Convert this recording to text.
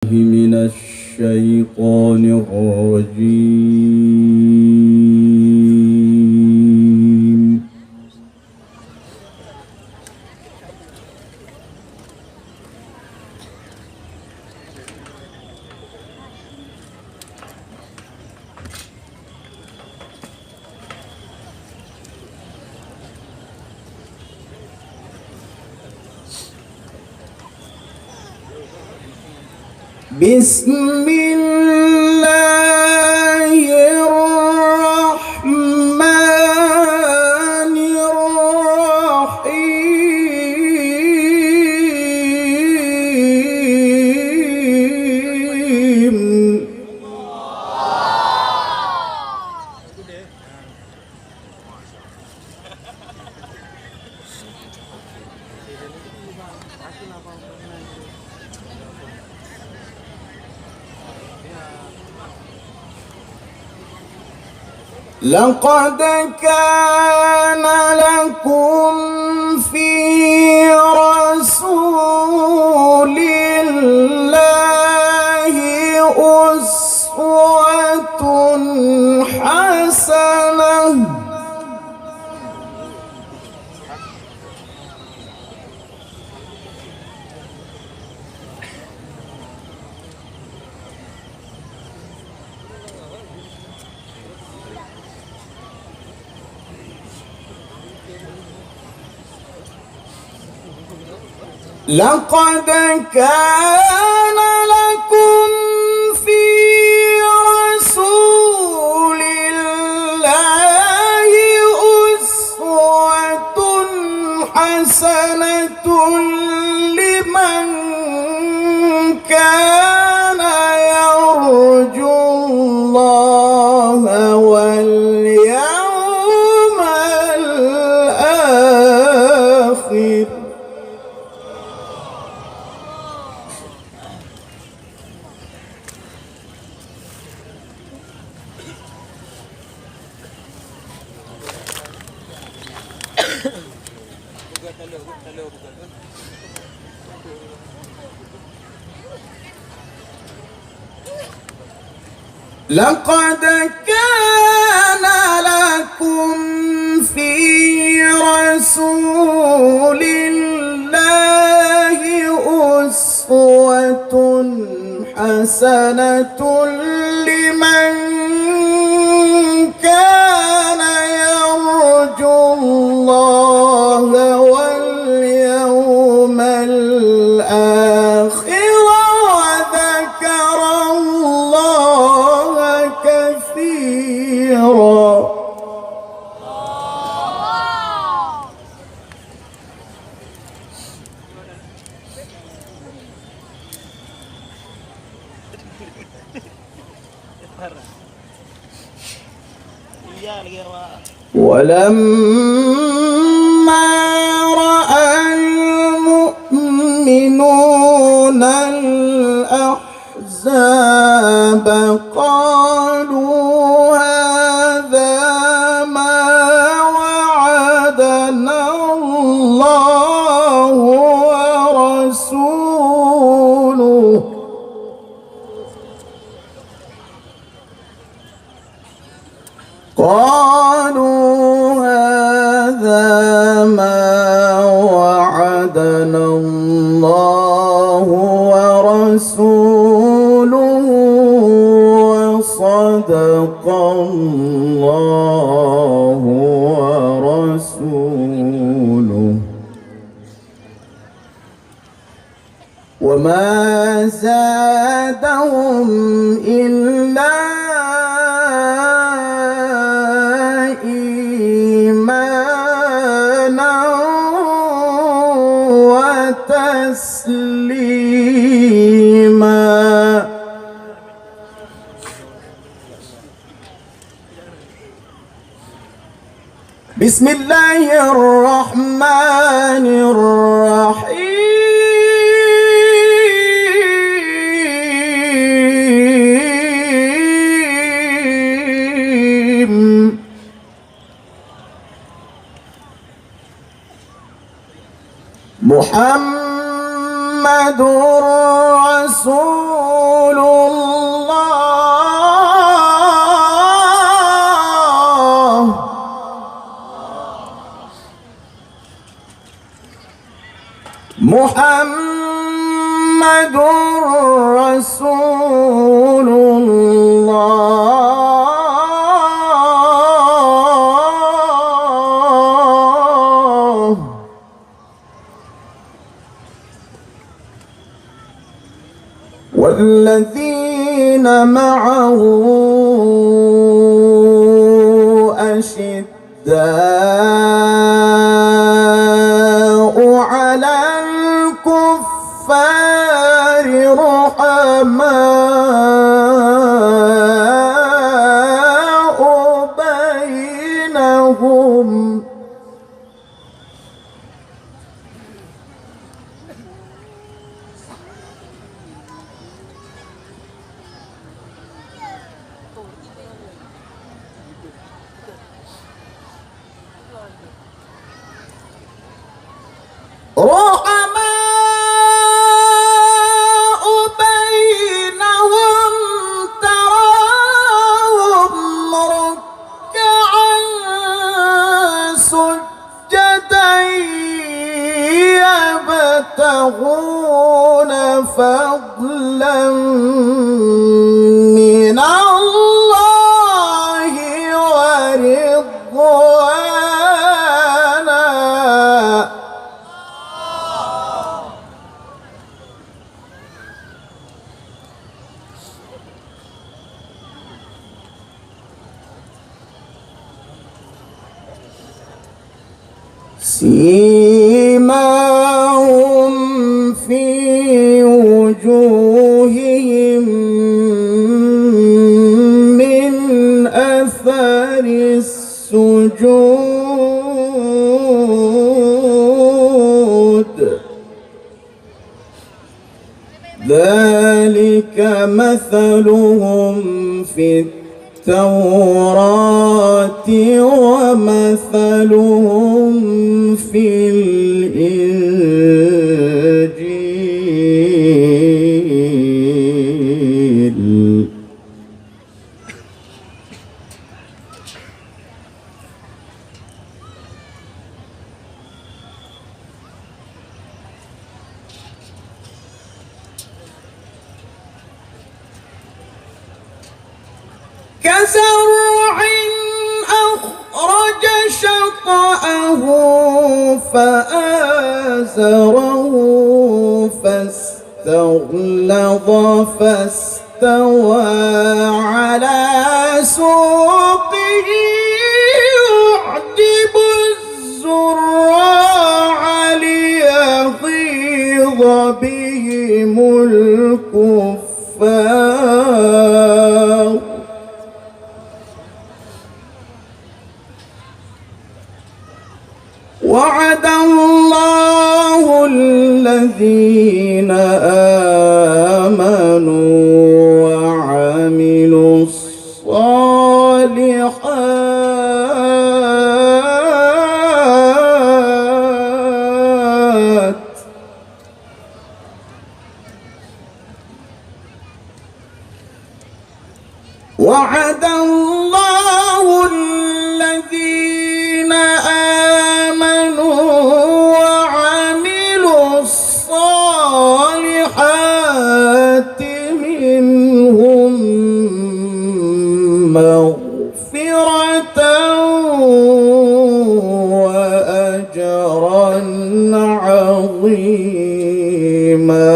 من الشيطان الرجيم. بسم الله الرحمن الرحيم. لقد كان لكم في رسول الله أسوة حسنة لقد كان لكم في رسول الله أسوة حسنة لمن كان يرجو الله واليوم الآخر. لقد كان لكم في رسول الله أسوة حسنة لمن كان يرجو الله واليوم الآخر وذكر الله كثيرا. ولما رأى المؤمنون الأحزاب قالوا هذا ما وعدنا الله ورسوله قالوا هذا ما وعدنا الله ورسوله وصدق الله ورسوله وما زادهم إلا تسليما. بسم الله الرحمن الرحيم. محمد رسول الله. محمد رسول الله. والذين معه أشداء على الكفار رحماء بينهم تراهم ركعا سجدا يبتغون فضلا من الله ورضوانا. سيماهم في وجوههم من أثر السجود. ذلك مثلهم في التوراة ومثلهم في الإنجيل. كزرع أخرج شطأه فآزره فاستغلظ فاستوى على سوقه يعجب الزراع ليغيظ بهم الكفار. وعد الله الذين آمنوا وعملوا الصالحات وعد الله الذين آمنوا وعملوا الصالحات منهم مغفرة وأجرا عظيما.